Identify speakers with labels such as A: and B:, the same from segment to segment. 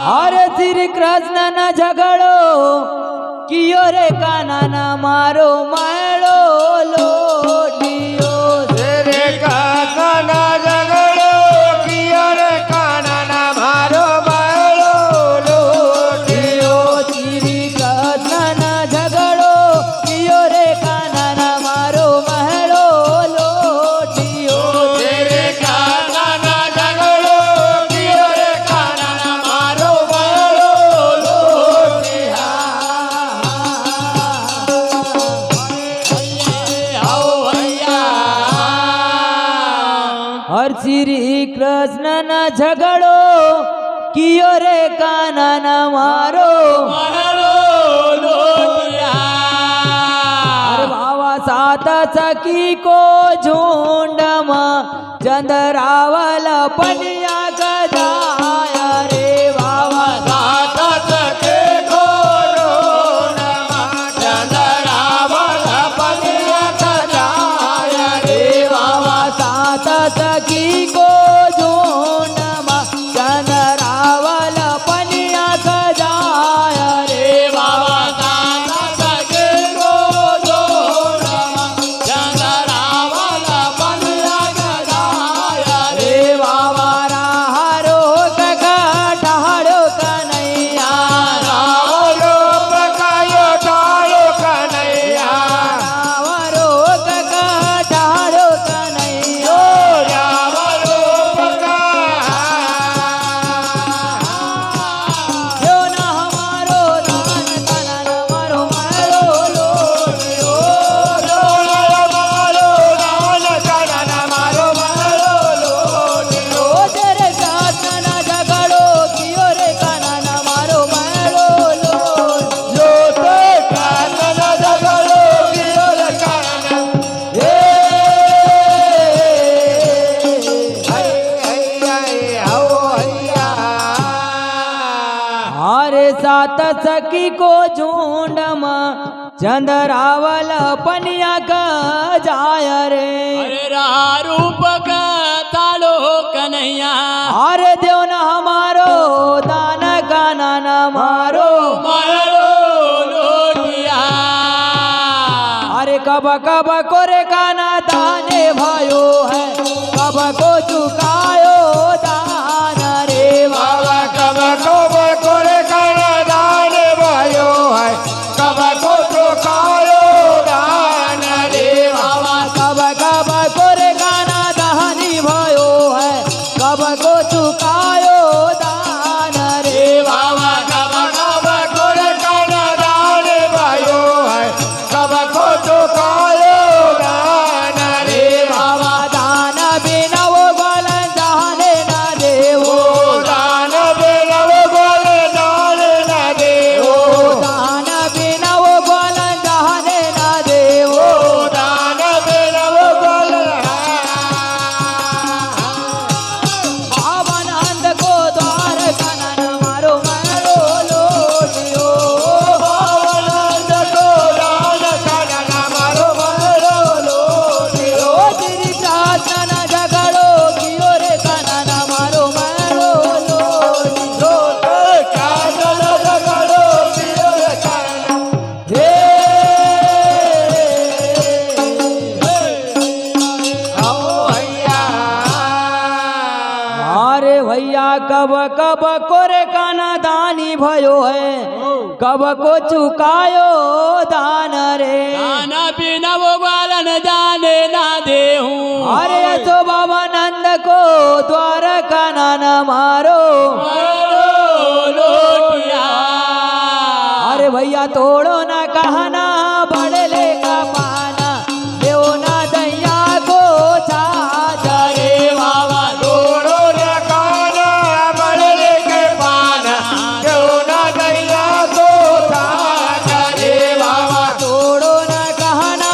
A: अरे श्री कृष्ण न झगड़ो कियो रे काना न मारो मारो लोटियो
B: श्री कृष्ण न झगड़ो कियो रे काना न मारो मारो लोटियो
A: श्री कृष्ण न झगड़ो कियो रे काना न मारो मारो लोटियो
B: श्री कृष्ण न झगड़ो कियो रे काना न मारो मारो लोटिया आओ भैया
A: और श्री कृष्ण न झगड़ो कियो रे काना न मारो अरे बाबा सात सखी को झुंड में चंद्रावल पनिया गजाया रे बाबा
B: सात सखे घोड़ो नमा चंद्रावल पनिया गजाया रे
A: बाबा सात सखी को झुंड में चंद्रावल पनिया गजाया रे
B: बाबा सात सखे घोड़ो नमा चंद्रावल पनिया गजाया रे
A: रे बाबा राहरो कटाड़ो कन्हैया
B: रावलो पकायो डालो कन्हैया
A: रावरो कटाड़ो कन्हैया
B: रावलो पका
A: यो ना हमारो दान कनन मरो मरो लोटियो ओ तेरे कृष्ण न झगड़ो कियो रे कनन मरो मरो लोटियो अरे सात सखी को झुंड में चंद्रावल पनिया का जाय रे
B: रूप का तालो कन्हैया
A: अरे देव न हमारो दान काना न मारो
B: मारो लोटिया
A: अरे कब कब को रे काना दाने भयो है कब को चुकायो दान रे
B: बाबा कब कब करे कर दान भयो है कब को तो कायो दान रे बाबा
A: कब कब को रे काना दानी भयो है कब को चुकायो दान रे
B: बाबा कब कब करे कर दान भयो है कब को तो कायो दान रे बाबा
A: दान बिना वो गोलन जाने न देवो
B: दान बेलव गोल दान न देवो
A: दान बिना वो गोलन जाने न देवो
B: दान बेलव गोल
A: भावनंद को द्वार कनन मारो मारो लोटियो
B: भावनंद को दान कनन मारो मारो लोटियो
A: ओ श्री कृष्ण न झगड़ो कियो रे कनन मारो मारो लोटियो
B: काजल जगड़ो पियो कनन
A: हे
B: आओ भैया
A: अरे भैया कब कब को रे काना दानी भयो है कब को चुकायो दान रे
B: दाना बिना वो ग्वालन जाने ना देहूं
A: अरे तो बाबा नंद को द्वार काना न मारो
B: लोटिया
A: अरे भैया तोड़ो न कहना बड़ले का पाना देव ना दैया को साजा रे
B: बाबा तोड़ो रे काना बड़ले के पाना क्यों ना दैया को ताजा रे बाबा
A: तोड़ो न कहना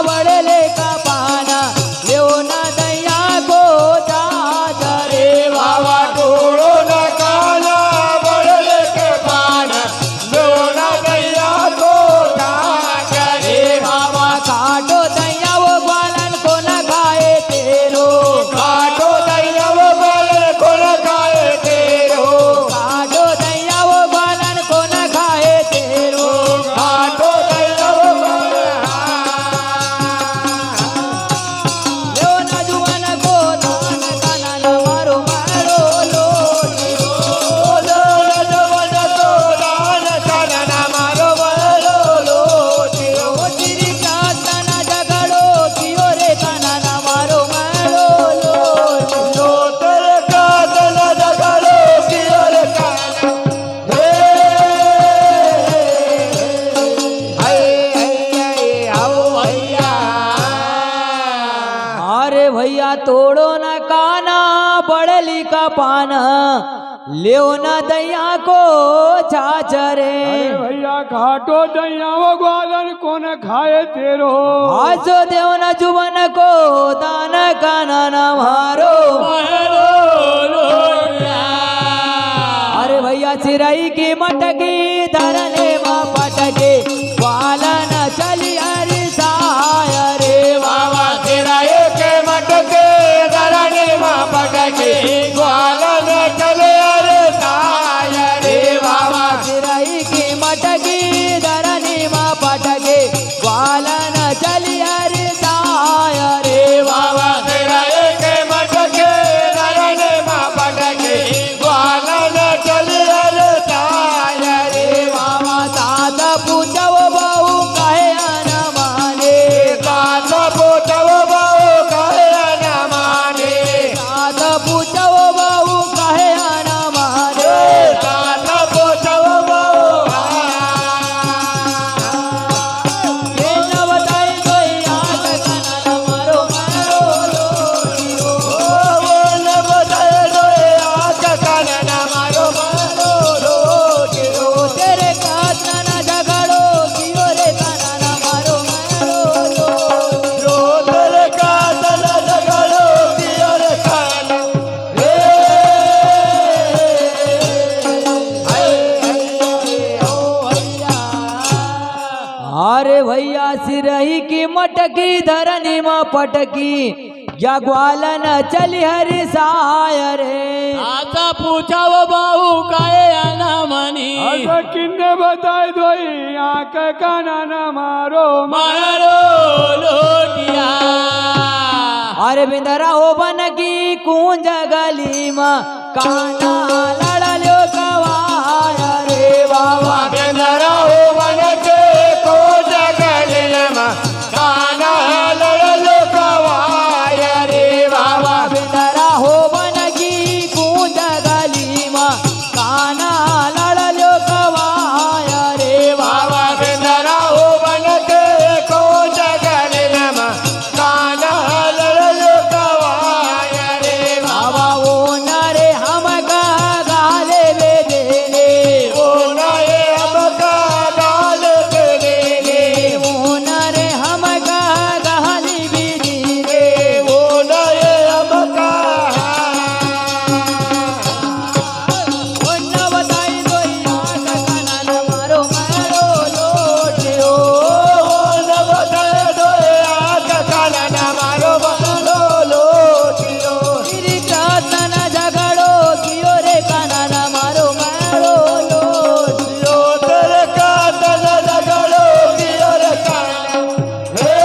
A: बड़ले का पाना देव ना दैया को साजा रे
B: बाबा तोड़ो न काना बड़ले के पाना क्यों ना दैया को ताजा
A: तोड़ो न काना पड़ली का पाना लेओ न दैया को छाछरे
C: अरे भैया घाटो दैयाओ ग्वालन कौन खाए तेरो
A: आसो देव न जुबन को दान काना न मारो अरे भैया सिराई की मटकी धरने माँ पटके ग्वालन चली हरी साय रे
B: बाबा सिराय के मटके धरने माँ पटके ग्वालन चले अरे साय रे बाबा
A: सिराई की मटकी धरनी माँ पटके ग्वालन चली हरी साय रे
B: बाबा सिराय के मटके धरने माँ पटके ग्वालन चले अरे साय रे
A: बाबा सात पूछव बहु कहे न माने
B: सात पोतव बहु कहे न माने
A: सात पूछव बहु कहे न माने
B: सात पोतव बहु
A: ये न बताई कोई आज कनन मारो मारो लोटियो
B: बोल बताए रोए आक कानन मारो मारो रोटियो
A: तेरे कातन झगड़ो कियो रे कनन मारो मारो लोटियो
B: रोदर का तन जगड़ो दियर खान रे
A: अरे भैया सिरही की मटकी धरनी माँ पटकी या ग्वालन चली हरी साय रे
D: आता पूछाव बाहू काय ना मनी
C: अरे किन्ने बताए दोई आंख काना न मारो
D: मारो लोटिया
A: अरे बिंदरा हो बन की कुंज गली माँ काना लड़लो कवाय रे बाबा
B: बेंदरा हो मन के को जगल नमा काना लड़लो कवाय रे बाबा
A: बिंदरा हो बन की कुंज गली माँ काना लड़लो कवाय रे बाबा
B: बाबा बेंदरा हो मन के को जगल नमा काना लड़लो कवाय रे बाबा
A: बाबा वो नरे हम का गाले ले दे रे
B: ओ नए अब का डाल के देने
A: वो नरे हम का गाली भी दी रे
B: वो नए अब का
A: उन्न बताई कोई आग कनन मारो मारो लोटियो
B: न बताए दोए आग कानन मारो मारो लोटियो
A: तेरी कातन झगड़ो कियो रे कनन मारो मारो लोटियो
B: तेरे का तन लगड़ो दियर कान हे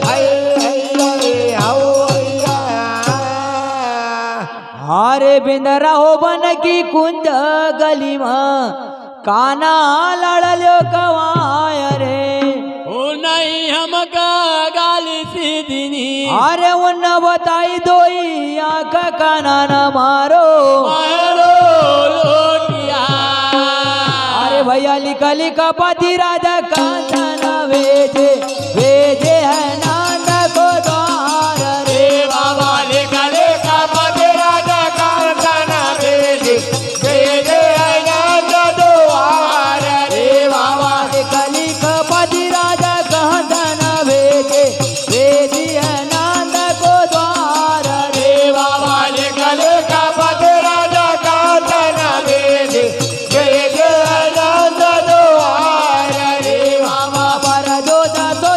B: हाय हाय आओ
A: हारे बिंदरा हो बन की कुंज गली माँ काना लड़लो कवाय रे
D: ओ नहीं हमका गाली सीधनी
A: अरे उन्न बताई दोई आंख काना न मारो
D: मारो लोटिया
A: अरे भैया लिखा लिखा पति राजा कांचन भेजे भेजे है नंद को द्वार रे
B: बाबा लेखा लेखा पति राजा कांचन भेजे भेजे आनंद द्वार रे बाबा
A: लिखा लिखा पति राजा कांचन भेजे भेजी है नंद को द्वार रे
B: बाबा लेखा लेखा पति राजा कांचन भेजे भेजे आनंद द्वार रे बाबा
A: पर जो दसो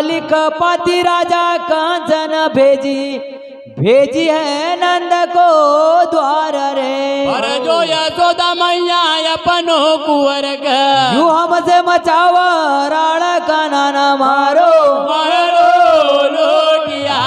A: लिख पाती राजा कंचन भेजी है नंद को द्वार रे।
D: पर जो यशोदा मैया अपनो कुंवर का
A: यू हमसे मचाव राड़ काना मारो
D: महलो लोटिया।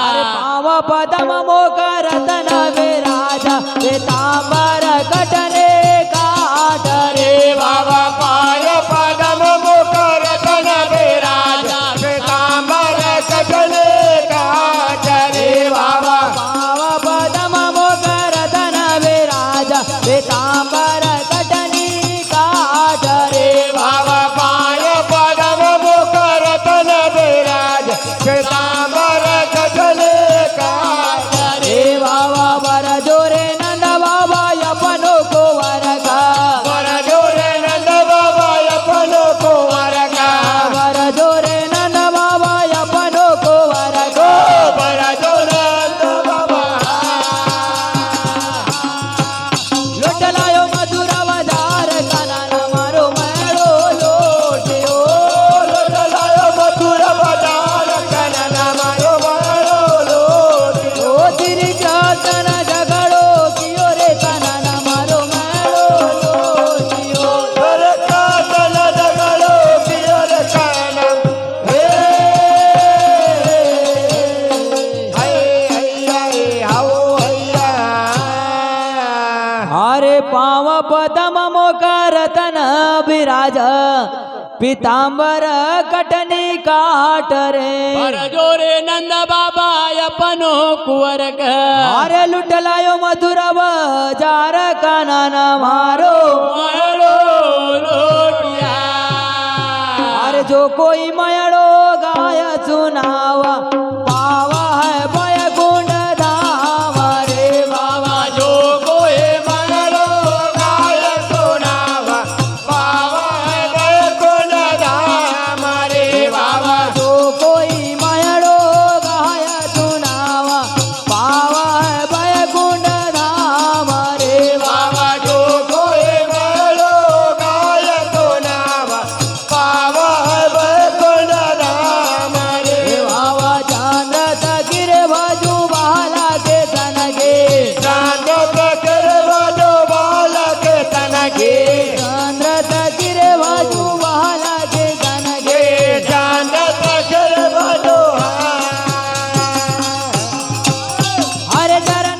A: अरे पाव पदम मोका रतन विराजा तांबर कटने काट रे।
B: बाबा पाय पदम मुकर तन विराज पीतांबर कटने काट रे बाबा
A: पाव पदम मोका रतन विराजा तांबर कटनी काट रे।
B: बाबा पाय पदम मुकर तन विराज पीतांबर कटने काट
A: रे बाबा बर जोरे नंद बाबा अपनो को वरगा
B: बर जोरे नंद बाबा अपनो को वरगा
A: बर जोरे नंद बाबा अपनो को वरगा
B: बर जोरे नंद बाबा
A: लुट लायो मधुर बाजार काना मारो मेड़ो लोटियो।
B: लुट लायो मथुर बाजार कनन मारो मारो लोटियो।
A: ओ श्री कृष्ण झगड़ो कियो रे काना मारो मेड़ो लोटियो।
B: सरका तन जगड़ो पियर कनन हे हई हाओ हैया।
A: अरे पाव पदम मोका रतन विराज पीतांबर कटनी काट रे।
D: पर जो रे नंद बाबा अपनो कुंवर का
A: अरे लुट लायो मधुर बाजार काना मारो
D: महलो लोटिया।
A: अरे जो कोई मयड़ो गाय सुनावा